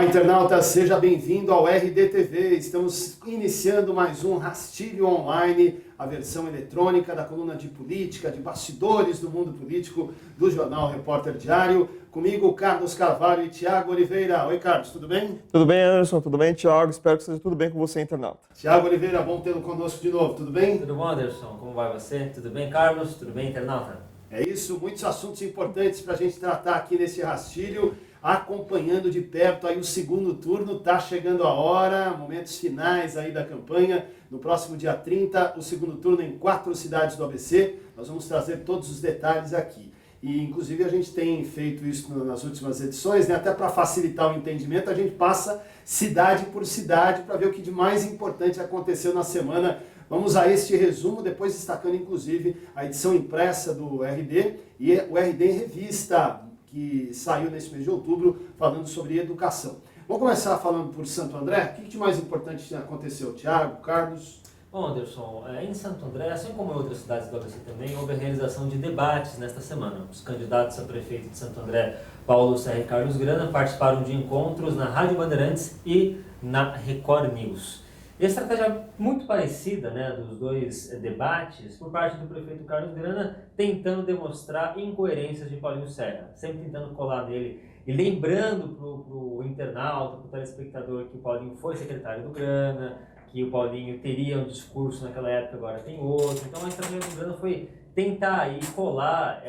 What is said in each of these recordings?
Olá, internauta, seja bem-vindo ao RDTV. Estamos iniciando mais um Rastilho Online, a versão eletrônica da coluna de política, de bastidores do mundo político do jornal Repórter Diário. Comigo, Carlos Carvalho e Tiago Oliveira. Oi, Carlos, tudo bem? Tudo bem, Anderson? Tudo bem, Tiago? Espero que seja tudo bem com você, internauta. Tiago Oliveira, bom tê-lo conosco de novo, tudo bem? Tudo bom, Anderson? Como vai você? Tudo bem, Carlos? Tudo bem, internauta? É isso, muitos assuntos importantes para a gente tratar aqui nesse rastilho, acompanhando de perto aí o segundo turno, está chegando a hora, momentos finais aí da campanha. No próximo dia 30, o segundo turno em 4 cidades do ABC. Nós vamos trazer todos os detalhes aqui. E, inclusive, a gente tem feito isso nas últimas edições, né? Até para facilitar o entendimento, a gente passa cidade por cidade para ver o que de mais importante aconteceu na semana. Vamos a este resumo, depois destacando, inclusive, a edição impressa do RD e o RD em revista, que saiu nesse mês de outubro, falando sobre educação. Vamos começar falando por Santo André. O que de mais importante aconteceu, Tiago, Carlos? Bom, Anderson, em Santo André, assim como em outras cidades do ABC também, houve a realização de debates nesta semana. Os candidatos a prefeito de Santo André, Paulo Serra e Carlos Grana, participaram de encontros na Rádio Bandeirantes e na Record News. E a estratégia muito parecida, né, dos dois debates, por parte do prefeito Carlos Grana, tentando demonstrar incoerências de Paulinho Serra, sempre tentando colar nele e lembrando para o internauta, para o telespectador, que o Paulinho foi secretário do Grana, que o Paulinho teria um discurso naquela época, agora tem outro. Então a estratégia do Grana foi tentar aí colar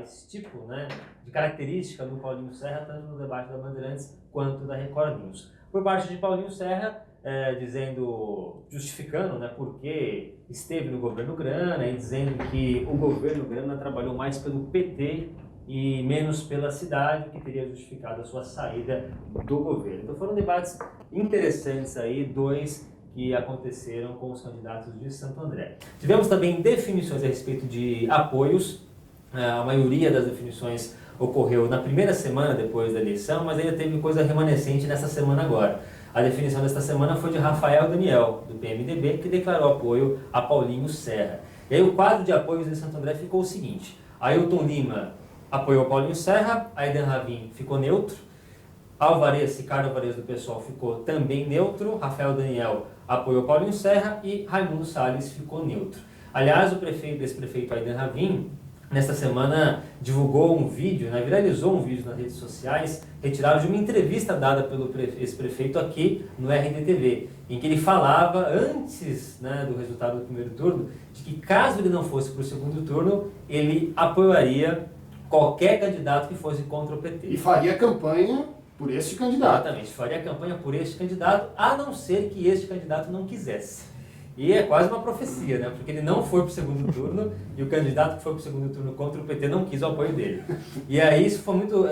esse tipo, né, de característica do Paulinho Serra, tanto no debate da Bandeirantes quanto da Record News. Por parte de Paulinho Serra, justificando, né, por que esteve no governo Grana e dizendo que o governo Grana trabalhou mais pelo PT e menos pela cidade, que teria justificado a sua saída do governo. Então foram debates interessantes aí, dois que aconteceram com os candidatos de Santo André. Tivemos também definições a respeito de apoios. A maioria das definições ocorreu na primeira semana depois da eleição, mas ainda teve coisa remanescente nessa semana agora. A definição desta semana foi de Rafael Daniel, do PMDB, que declarou apoio a Paulinho Serra. E aí o quadro de apoios em Santo André ficou o seguinte: Ailton Lima apoiou Paulinho Serra, Aidan Ravin ficou neutro, Ricardo Alvarez do PSOL ficou também neutro, Rafael Daniel apoiou Paulinho Serra e Raimundo Salles ficou neutro. Aliás, o ex-prefeito Aidan Ravin, nesta semana, divulgou um vídeo, né, viralizou um vídeo nas redes sociais, retirado de uma entrevista dada pelo ex-prefeito aqui no RDTV, em que ele falava, antes, né, do resultado do primeiro turno, de que caso ele não fosse para o segundo turno, ele apoiaria qualquer candidato que fosse contra o PT. E faria campanha por este candidato. Exatamente, faria campanha por este candidato, a não ser que este candidato não quisesse. E é quase uma profecia, né? Porque ele não foi para o segundo turno e o candidato que foi para o segundo turno contra o PT não quis o apoio dele. E aí isso foi muito,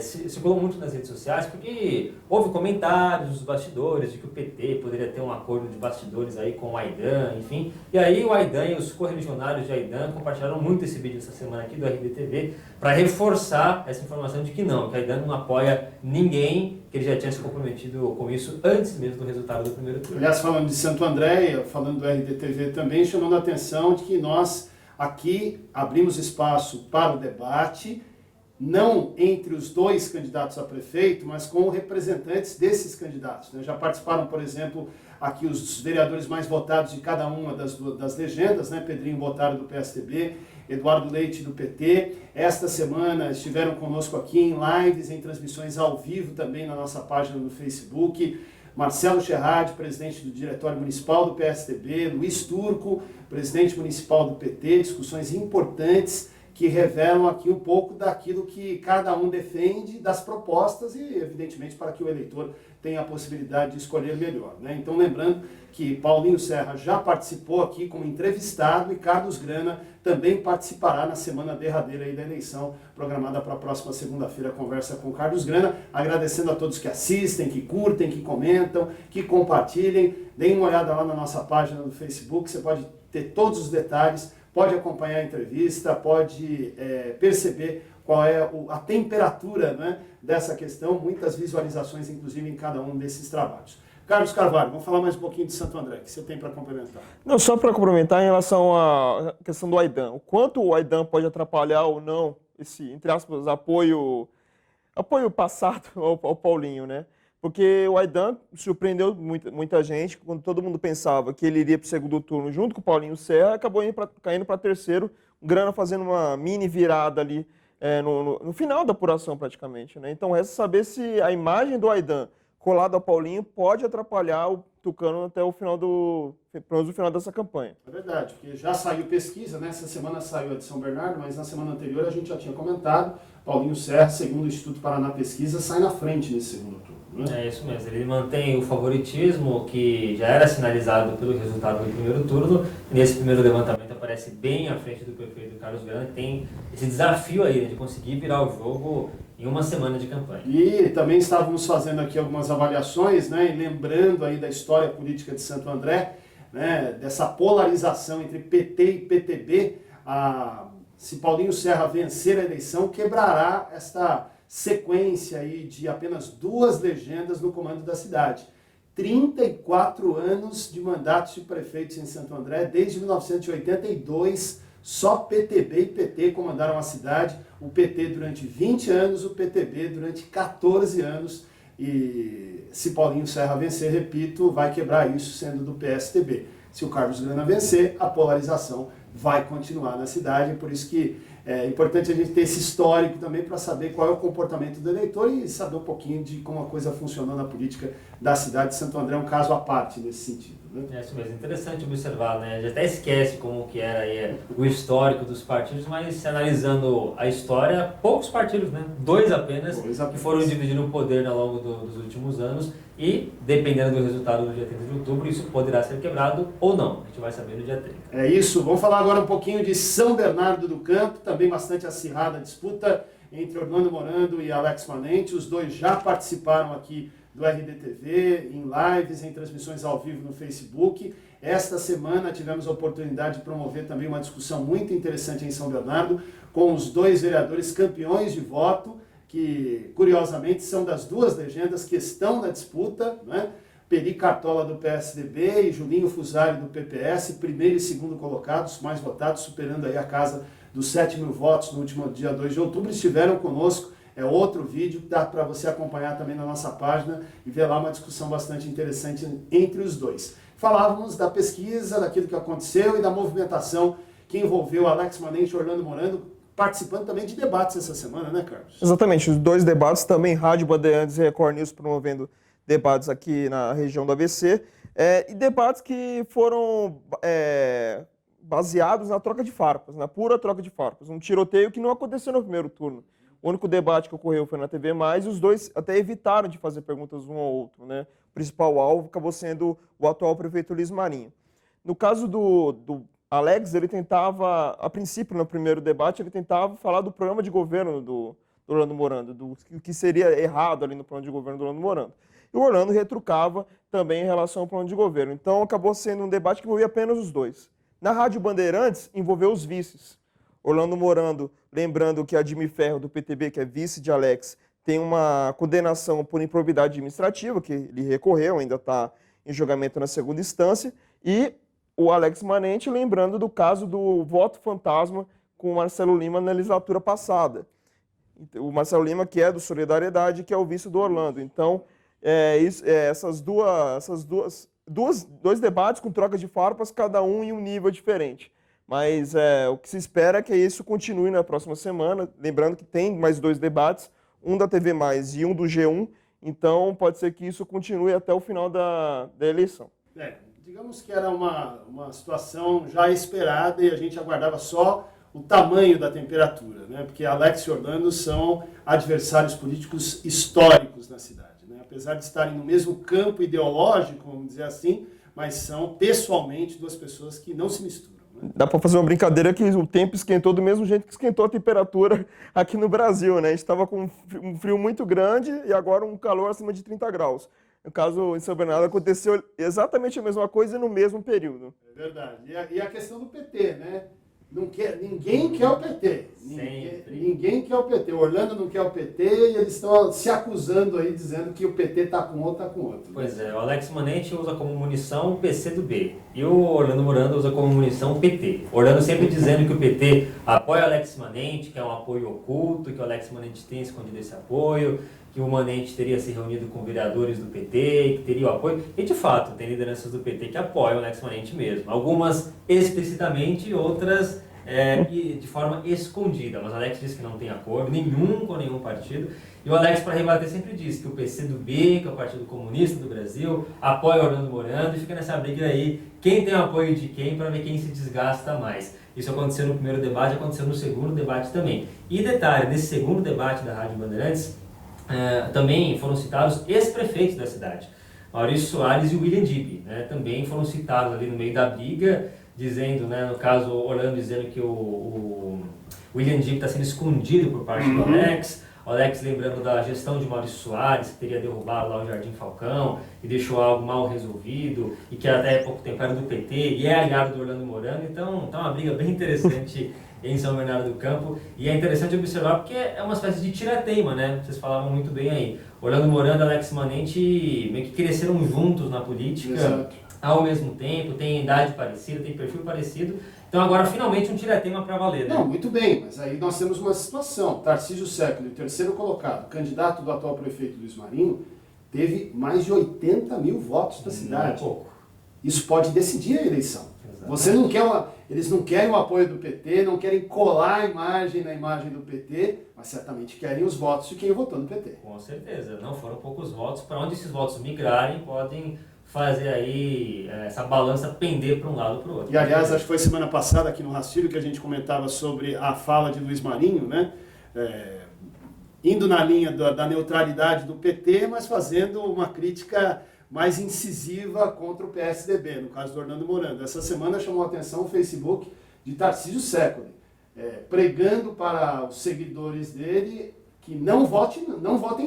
circulou muito nas redes sociais, porque houve comentários dos bastidores de que o PT poderia ter um acordo de bastidores aí com o Aidan, enfim. E aí o Aidan e os correligionários de Aidan compartilharam muito esse vídeo essa semana aqui do RDTV para reforçar essa informação de que não, que Aidan não apoia ninguém, que ele já tinha se comprometido com isso antes mesmo do resultado do primeiro turno. Aliás, falando de Santo André, falando do RDTV também, chamando a atenção de que nós aqui abrimos espaço para o debate, não entre os dois candidatos a prefeito, mas com representantes desses candidatos, né? Já participaram, por exemplo, aqui os vereadores mais votados de cada uma das legendas, né? Pedrinho Bottaro do PSDB, Eduardo Leite do PT. Esta semana estiveram conosco aqui em lives, em transmissões ao vivo também na nossa página no Facebook. Marcelo Cherradi, presidente do Diretório Municipal do PSDB, Luiz Turco, presidente municipal do PT, discussões importantes que revelam aqui um pouco daquilo que cada um defende, das propostas e, evidentemente, para que o eleitor tenha a possibilidade de escolher melhor, né? Então, lembrando que Paulinho Serra já participou aqui como entrevistado e Carlos Grana também participará na semana derradeira aí da eleição, programada para a próxima segunda-feira, conversa com Carlos Grana. Agradecendo a todos que assistem, que curtem, que comentam, que compartilhem. Deem uma olhada lá na nossa página no Facebook, você pode ter todos os detalhes, pode acompanhar a entrevista, pode perceber qual é a temperatura, né, dessa questão, muitas visualizações, inclusive, em cada um desses trabalhos. Carlos Carvalho, vamos falar mais um pouquinho de Santo André, que você tem para complementar. Não, só para complementar em relação à questão do Aidan. O quanto o Aidan pode atrapalhar ou não esse, entre aspas, apoio passado ao Paulinho, né? porque o Aidan surpreendeu muita gente, quando todo mundo pensava que ele iria para o segundo turno junto com o Paulinho Serra, acabou caindo para terceiro, o Grana fazendo uma mini virada ali no final da apuração praticamente, né? Então resta saber se a imagem do Aidan colado ao Paulinho pode atrapalhar o Tucano até o final pelo final dessa campanha. É verdade, porque já saiu pesquisa, né? Essa semana saiu a de São Bernardo, mas na semana anterior a gente já tinha comentado, Paulinho Serra, segundo o Instituto Paraná Pesquisa, sai na frente nesse segundo turno. Né? É isso mesmo, ele mantém o favoritismo que já era sinalizado pelo resultado do primeiro turno. Nesse primeiro levantamento aparece bem à frente do prefeito Carlos Grana, que tem esse desafio aí, né, de conseguir virar o jogo em uma semana de campanha. E também estávamos fazendo aqui algumas avaliações, né, e lembrando aí da história política de Santo André, né, dessa polarização entre PT e PTB. Se Paulinho Serra vencer a eleição, quebrará esta sequência aí de apenas 2 legendas no comando da cidade. 34 anos de mandatos de prefeitos em Santo André, desde 1982, só PTB e PT comandaram a cidade, o PT durante 20 anos, o PTB durante 14 anos, e se Paulinho Serra vencer, repito, vai quebrar isso sendo do PSTB. Se o Carlos Grana vencer, a polarização vai continuar na cidade, por isso que é importante a gente ter esse histórico também para saber qual é o comportamento do eleitor e saber um pouquinho de como a coisa funcionou na política da cidade de Santo André, um caso à parte nesse sentido. Né? É isso mesmo, interessante observar, né? A gente até esquece como que era aí o histórico dos partidos, mas analisando a história, poucos partidos, né? 2 apenas, que foram dividindo o poder ao longo dos últimos anos e, dependendo do resultado do dia 30 de outubro, isso poderá ser quebrado ou não. A gente vai saber no dia 30. É isso, vamos falar agora um pouquinho de São Bernardo do Campo, também bastante acirrada a disputa entre Orlando Morando e Alex Manente. Os dois já participaram aqui do RDTV, em lives, em transmissões ao vivo no Facebook. Esta semana tivemos a oportunidade de promover também uma discussão muito interessante em São Bernardo, com os 2 vereadores campeões de voto, que curiosamente são das 2 legendas que estão na disputa, né? Peri Cartola do PSDB e Julinho Fusari do PPS, primeiro e segundo colocados, mais votados, superando aí a casa dos 7.000 votos no último dia 2 de outubro, estiveram conosco. É outro vídeo que dá para você acompanhar também na nossa página e ver lá uma discussão bastante interessante entre os dois. Falávamos da pesquisa, daquilo que aconteceu e da movimentação que envolveu Alex Manente e Orlando Morando, participando também de debates essa semana, né, Carlos? Exatamente, os 2 debates também, Rádio Bandeirantes e Record News promovendo debates aqui na região do ABC, e debates que foram baseados na troca de farpas, na pura troca de farpas, um tiroteio que não aconteceu no primeiro turno. O único debate que ocorreu foi na TV+, e os dois até evitaram de fazer perguntas um ao outro, né? O principal alvo acabou sendo o atual prefeito Luiz Marinho. No caso do Alex, ele tentava, a princípio, no primeiro debate, ele tentava falar do programa de governo do Orlando Morando, do que seria errado ali no plano de governo do Orlando Morando. E o Orlando retrucava também em relação ao plano de governo. Então, acabou sendo um debate que envolvia apenas os dois. Na Rádio Bandeirantes, envolveu os vices. Orlando Morando, lembrando que a Admir Ferro, do PTB, que é vice de Alex, tem uma condenação por improbidade administrativa, que ele recorreu, ainda está em julgamento na segunda instância, e o Alex Manente, lembrando do caso do voto fantasma com o Marcelo Lima na legislatura passada. O Marcelo Lima, que é do Solidariedade, que é o vice do Orlando. Então, dois debates com troca de farpas, cada um em um nível diferente. Mas o que se espera é que isso continue na próxima semana. Lembrando que tem mais 2 debates, um da TV+, e um do G1. Então, pode ser que isso continue até o final da eleição. Digamos que era uma situação já esperada e a gente aguardava só o tamanho da temperatura, né? Porque Alex e Orlando são adversários políticos históricos na cidade, né? Apesar de estarem no mesmo campo ideológico, vamos dizer assim, mas são pessoalmente 2 pessoas que não se misturam. Dá para fazer uma brincadeira que o tempo esquentou do mesmo jeito que esquentou a temperatura aqui no Brasil, né? A gente estava com um frio muito grande e agora um calor acima de 30 graus. No caso, em São Bernardo, aconteceu exatamente a mesma coisa no mesmo período. É verdade. E a questão do PT, né? Ninguém quer o PT. Ninguém quer o PT. O Orlando não quer o PT e eles estão se acusando aí, dizendo que o PT está com outro. Pois é, o Alex Manente usa como munição o PCdoB e o Orlando Morando usa como munição o PT. O Orlando sempre dizendo que o PT apoia o Alex Manente, que é um apoio oculto, que o Alex Manente tem escondido esse apoio, que o Manente teria se reunido com vereadores do PT, que teria o apoio, e de fato tem lideranças do PT que apoiam o Alex Manente mesmo, algumas explicitamente, outras de forma escondida, mas o Alex disse que não tem acordo nenhum com nenhum partido, e o Alex, para rebater, sempre diz que o PCdoB, que é o Partido Comunista do Brasil, apoia o Orlando Morando, e fica nessa briga aí, quem tem o apoio de quem, para ver quem se desgasta mais. Isso aconteceu no primeiro debate, aconteceu no segundo debate também. E detalhe, nesse segundo debate da Rádio Bandeirantes, também foram citados ex-prefeitos da cidade, Maurício Soares e William Dib, né, também foram citados ali no meio da briga, dizendo, né, no caso, Orlando dizendo que o William Dib está sendo escondido por parte do Alex, o Alex lembrando da gestão de Maurício Soares, que teria derrubado lá o Jardim Falcão e deixou algo mal resolvido, e que até pouco tempo era do PT e é aliado do Orlando Morando, então tá uma briga bem interessante em São Bernardo do Campo, e é interessante observar porque é uma espécie de tira-teima, né? Vocês falavam muito bem aí. Orlando Morando e Alex Manente meio que cresceram juntos na política. Exato. Ao mesmo tempo, tem idade parecida, tem perfil parecido. Então agora finalmente um tira-tema para valer, né? Não, muito bem, mas aí nós temos uma situação. Tarcísio Século, o terceiro colocado, candidato do atual prefeito Luiz Marinho, teve mais de 80 mil votos da cidade. Pouco. Isso pode decidir a eleição. Exatamente. Você não quer eles não querem o apoio do PT, não querem colar a imagem na imagem do PT, mas certamente querem os votos de quem votou no PT. Com certeza, não foram poucos votos. Para onde esses votos migrarem, podem fazer aí essa balança pender para um lado ou para o outro. E aliás, acho que foi semana passada aqui no Rastilho que a gente comentava sobre a fala de Luiz Marinho, né? Indo na linha da neutralidade do PT, mas fazendo uma crítica mais incisiva contra o PSDB, no caso do Orlando Morando. Essa semana chamou a atenção o Facebook de Tarcísio Século, pregando para os seguidores dele que não votem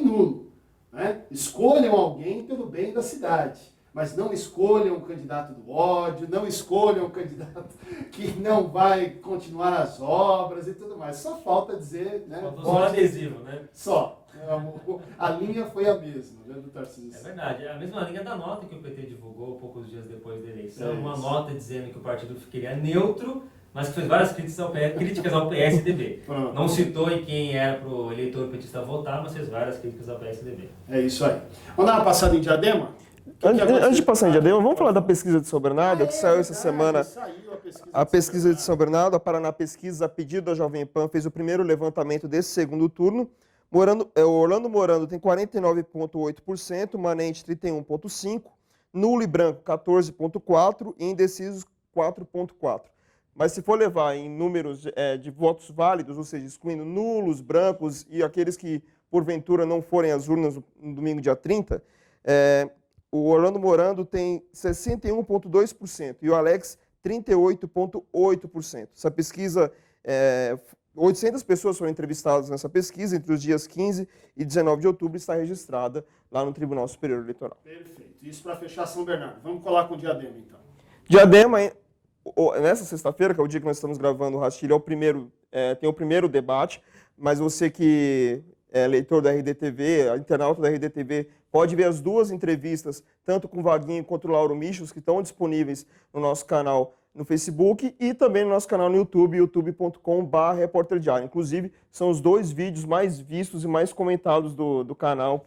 nulo, né? Escolham alguém pelo bem da cidade, mas não escolham um candidato do ódio, não escolham um candidato que não vai continuar as obras e tudo mais. Só falta dizer, né? Faltou só um adesivo, né? Só. A linha foi a mesma, né, do Tarcísio. É verdade, é a mesma linha da nota que o PT divulgou poucos dias depois da eleição, uma isso. nota dizendo que o partido queria neutro, mas que fez várias críticas ao PSDB. Pronto. Não citou em quem era para o eleitor petista votar, mas fez várias críticas ao PSDB. É isso aí. Vamos dar uma passada em Diadema? Antes de passar em Diadema, vamos falar da pesquisa de São Bernardo, que saiu essa semana. Saiu A pesquisa de São Bernardo, a Paraná Pesquisa, a pedido da Jovem Pan, fez o primeiro levantamento desse segundo turno. Orlando Morando tem 49,8%, Manente 31,5%, nulo e branco 14,4% e indecisos 4,4%. Mas se for levar em números de votos válidos, ou seja, excluindo nulos, brancos e aqueles que porventura não forem às urnas no domingo dia 30, o Orlando Morando tem 61,2% e o Alex 38,8%. Essa pesquisa, 800 pessoas foram entrevistadas nessa pesquisa entre os dias 15 e 19 de outubro, está registrada lá no Tribunal Superior Eleitoral. Perfeito. Isso para fechar São Bernardo. Vamos colar com Diadema, então. Diadema, nessa sexta-feira, que é o dia que nós estamos gravando o Rastilho, tem o primeiro debate, mas você que é leitor da RDTV, internauta da RDTV, pode ver as duas entrevistas, tanto com o Vaguinho quanto o Lauro Michels, que estão disponíveis no nosso canal no Facebook e também no nosso canal no YouTube, youtube.com/repórterdiário. Inclusive, são os dois vídeos mais vistos e mais comentados do canal.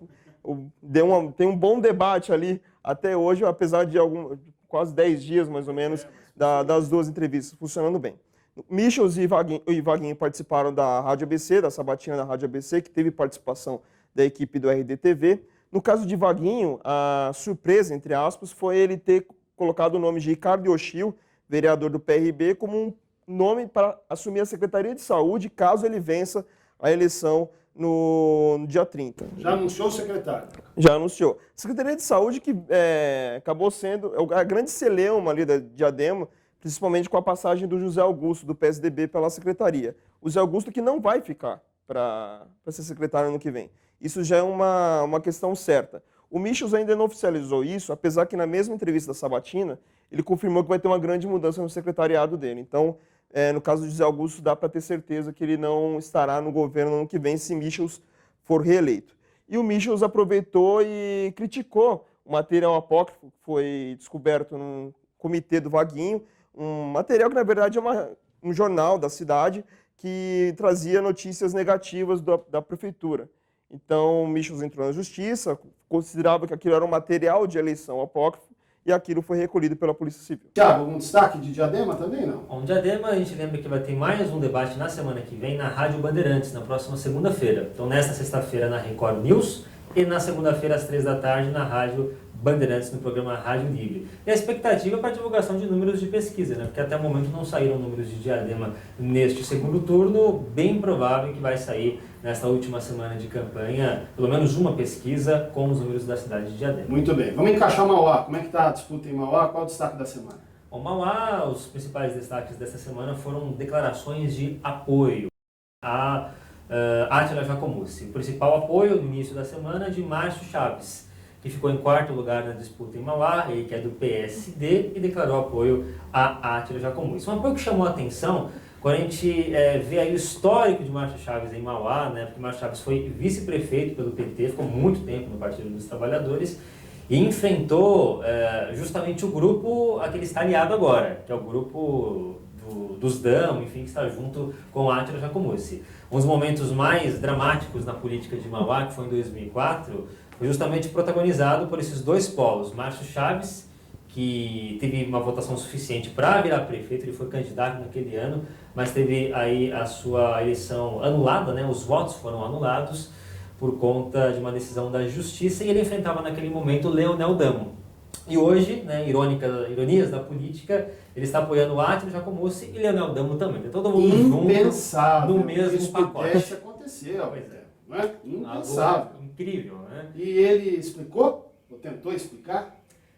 Tem um bom debate ali até hoje, apesar de quase 10 dias, mais ou menos, das duas entrevistas, funcionando bem. Michels e Vaguinho participaram da Rádio ABC, da sabatina da Rádio ABC, que teve participação da equipe do RDTV. No caso de Vaguinho, a surpresa, entre aspas, foi ele ter colocado o nome de Ricardo Yoshio, vereador do PRB, como um nome para assumir a Secretaria de Saúde, caso ele vença a eleição no dia 30. Já anunciou o secretário? Já anunciou. Secretaria de Saúde que acabou sendo a grande celeuma ali da Diadema, principalmente com a passagem do José Augusto, do PSDB, pela secretaria. O José Augusto que não vai ficar para ser secretário ano que vem. Isso já é uma questão certa. O Michels ainda não oficializou isso, apesar que na mesma entrevista da sabatina, ele confirmou que vai ter uma grande mudança no secretariado dele. Então, no caso do José Augusto, dá para ter certeza que ele não estará no governo ano que vem se Michels for reeleito. E o Michels aproveitou e criticou o material apócrifo que foi descoberto no comitê do Vaguinho, um material que, na verdade, é um jornal da cidade que trazia notícias negativas da prefeitura. Então, Michels entrou na justiça, considerava que aquilo era um material de eleição apócrifo e aquilo foi recolhido pela Polícia Civil. Tiago, algum destaque de Diadema também, não? Bom, Diadema, a gente lembra que vai ter mais um debate na semana que vem na Rádio Bandeirantes, na próxima segunda-feira. Então, nesta sexta-feira na Record News e na segunda-feira às 3 da tarde na Rádio Bandeirantes, no programa Rádio Livre. E a expectativa é para a divulgação de números de pesquisa, né? Porque até o momento não saíram números de Diadema neste segundo turno, bem provável que vai sair nesta última semana de campanha, pelo menos uma pesquisa com os números da cidade de Diadema. Muito bem. Vamos encaixar Mauá. Como é que está a disputa em Mauá? Qual é o destaque da semana? Bom, Mauá, os principais destaques desta semana foram declarações de apoio a Átila Jacomuzzi. O principal apoio no início da semana de Márcio Chaves, que ficou em quarto lugar na disputa em Mauá, ele que é do PSD, e declarou apoio a Átila Jacomuzzi. Um apoio que chamou a atenção quando a gente vê aí o histórico de Márcio Chaves em Mauá, né, porque Márcio Chaves foi vice-prefeito pelo PT, ficou muito tempo no Partido dos Trabalhadores, e enfrentou justamente o grupo a que ele está aliado agora, que é o grupo dos DAM, enfim, que está junto com Átila Jacomuzzi. Um dos momentos mais dramáticos na política de Mauá, que foi em 2004, foi justamente protagonizado por esses dois polos. Márcio Chaves, que teve uma votação suficiente para virar prefeito, ele foi candidato naquele ano, mas teve aí a sua eleição anulada, né? Os votos foram anulados por conta de uma decisão da justiça, e ele enfrentava naquele momento Leonel Damo. E hoje, né, ironias da política, ele está apoiando Átila Jacomuzzi e Leonel Damo também. Então, todo mundo junto no mesmo isso pacote. Pudesse acontecer, Pois é. não é? Impensável. Algo incrível, né? E ele explicou? Ou tentou explicar?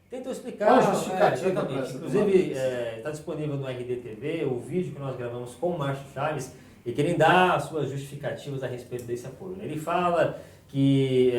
Tentou explicar, Qual a justificativa para exatamente. essa Inclusive, está disponível no RDTV o vídeo que nós gravamos com o Márcio Chaves, e que ele dá as suas justificativas a respeito desse apoio. Ele fala que,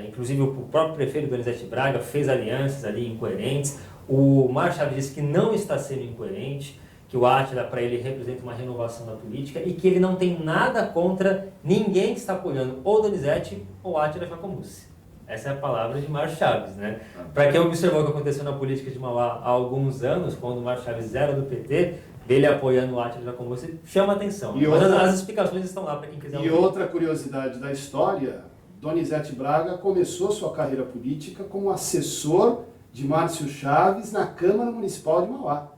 inclusive, o próprio prefeito Donizete Braga fez alianças ali incoerentes. O Márcio Chaves disse que não está sendo incoerente, que o Átila, para ele, representa uma renovação da política e que ele não tem nada contra ninguém que está apoiando ou Donizete ou Átila Jacomuzzi. Essa é a palavra de Márcio Chaves, né? Para quem observou o que aconteceu na política de Mauá há alguns anos, quando o Márcio Chaves era do PT, dele apoiando o Átila Jacomuzzi, chama atenção. Mas as explicações estão lá para quem quiser ouvir. E outra curiosidade da história, Donizete Braga começou sua carreira política como assessor de Márcio Chaves na Câmara Municipal de Mauá.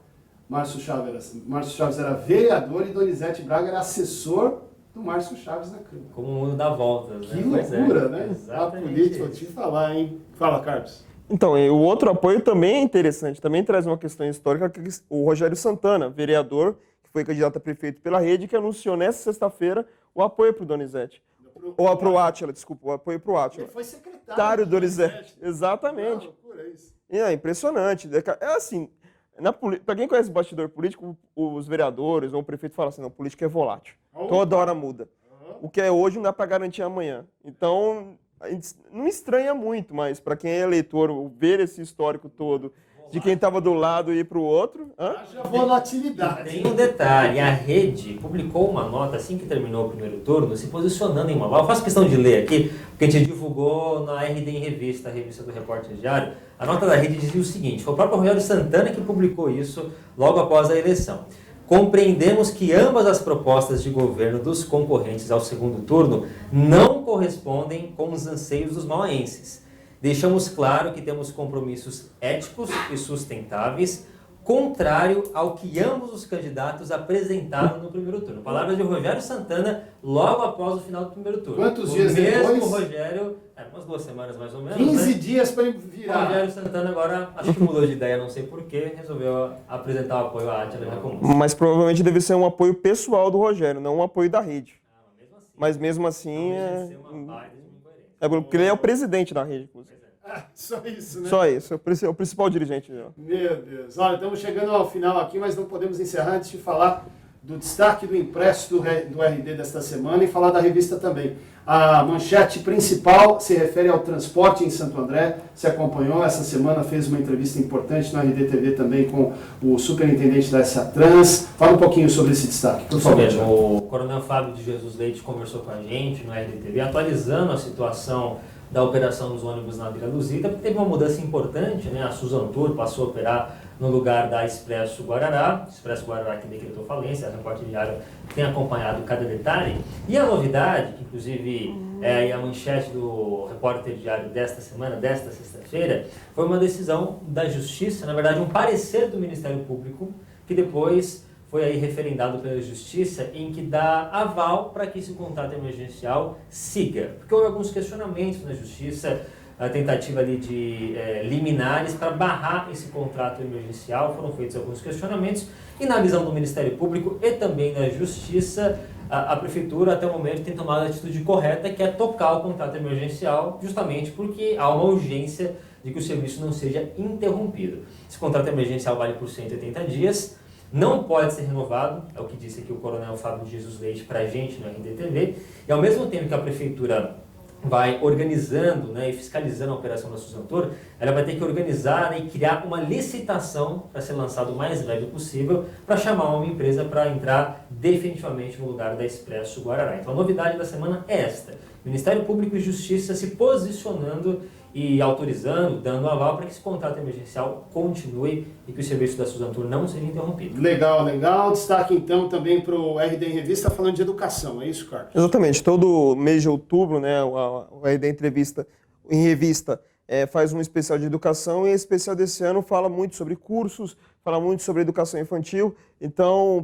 Márcio Chaves era vereador e Donizete Braga era assessor do Márcio Chaves na Câmara. Como o mundo dá voltas, né? Que loucura, né? Exatamente. A política, vou te falar, hein? Fala, Carlos. Então, o outro apoio também é interessante, também traz uma questão histórica, que o Rogério Santana, vereador, que foi candidato a prefeito pela Rede, que anunciou nessa sexta-feira o apoio para o Donizete. Ou para o Átila, desculpa, o apoio para o Átila. Ele foi secretário do Donizete. Exatamente. É impressionante. É assim, para quem conhece o bastidor político, os vereadores ou o prefeito falam assim, não, política é volátil. Toda hora muda. O que é hoje não dá para garantir amanhã. Então, a gente não estranha muito, mas para quem é eleitor, ver esse histórico todo de quem estava do lado e ir para o outro... Haja volatilidade. Tem um detalhe, a Rede publicou uma nota assim que terminou o primeiro turno, se posicionando em Mauá. Eu faço questão de ler aqui, porque a gente divulgou na RD em Revista, a revista do Repórter Diário. A nota da Rede dizia o seguinte, foi o próprio Rogério Santana que publicou isso logo após a eleição. Compreendemos que ambas as propostas de governo dos concorrentes ao segundo turno não correspondem com os anseios dos mauaenses. Deixamos claro que temos compromissos éticos e sustentáveis, contrário ao que ambos os candidatos apresentaram no primeiro turno. Palavras de Rogério Santana logo após o final do primeiro turno. Quantos dias depois? O mesmo Rogério, umas 2 semanas mais ou menos. 15 né? dias para ele O virar. Rogério Santana agora, acho que mudou de ideia, não sei porquê, resolveu apresentar o apoio à Átila Jacomuzzi. Mas provavelmente deve ser um apoio pessoal do Rogério, não um apoio da Rede. Mas mesmo assim, porque ele é o presidente da Rede, inclusive. Só isso, né? Só isso, é o principal dirigente dela. Meu Deus. Olha, estamos chegando ao final aqui, mas não podemos encerrar antes de falar do destaque do impresso do RD desta semana e falar da revista também. A manchete principal se refere ao transporte em Santo André. Se acompanhou essa semana, fez uma entrevista importante no RDTV também com o superintendente da SA-Trans. Fala um pouquinho sobre esse destaque, por favor. O Coronel Fábio de Jesus Leite conversou com a gente no RDTV, atualizando a situação da operação dos ônibus na Vila Luzita, porque teve uma mudança importante, né? A Suzan Tour passou a operar no lugar da Expresso Guarará. Expresso Guarará que decretou falência, a Repórter Diário tem acompanhado cada detalhe. E a novidade, que inclusive é a manchete do Repórter Diário desta semana, desta sexta-feira, foi uma decisão da Justiça, na verdade um parecer do Ministério Público, que depois foi aí referendado pela Justiça, em que dá aval para que esse contrato emergencial siga. Porque houve alguns questionamentos na Justiça, a tentativa ali de liminares para barrar esse contrato emergencial, foram feitos alguns questionamentos, e na visão do Ministério Público e também da Justiça, a Prefeitura até o momento tem tomado a atitude correta, que é tocar o contrato emergencial, justamente porque há uma urgência de que o serviço não seja interrompido. Esse contrato emergencial vale por 180 dias, não pode ser renovado, é o que disse aqui o Coronel Fábio Jesus Leite para a gente no RDTV, e ao mesmo tempo que a Prefeitura vai organizando, né, e fiscalizando a operação da Suzantor, ela vai ter que organizar, né, e criar uma licitação para ser lançado o mais breve possível, para chamar uma empresa para entrar definitivamente no lugar da Expresso Guarará. Então a novidade da semana é esta: Ministério Público e Justiça se posicionando e autorizando, dando aval para que esse contrato emergencial continue e que o serviço da Suzantor não seja interrompido. Legal, legal. Destaque então também para o RD em Revista falando de educação, é isso, Carlos? Exatamente. Todo mês de outubro, né, o RD em Revista faz um especial de educação, e esse especial desse ano fala muito sobre cursos, fala muito sobre educação infantil. Então,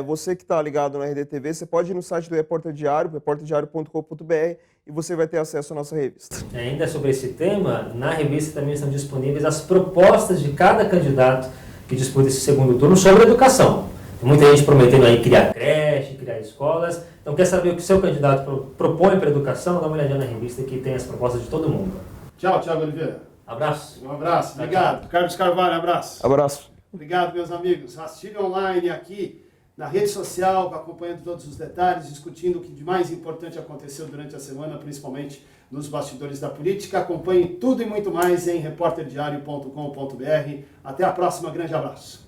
você que está ligado no RDTV, você pode ir no site do Repórter Diário, repórterdiario.com.br, e você vai ter acesso à nossa revista. Ainda sobre esse tema, na revista também estão disponíveis as propostas de cada candidato que disputa esse segundo turno sobre educação. Tem muita gente prometendo aí criar creche, criar escolas. Então, quer saber o que o seu candidato propõe para a educação? Dá uma olhadinha na revista que tem as propostas de todo mundo. Tchau, Thiago Oliveira. Abraço. Um abraço, obrigado. Carlos Carvalho, abraço. Abraço. Obrigado, meus amigos. Rastilho online aqui na rede social, acompanhando todos os detalhes, discutindo o que de mais importante aconteceu durante a semana, principalmente nos bastidores da política. Acompanhe tudo e muito mais em repórterdiario.com.br. Até a próxima, grande abraço.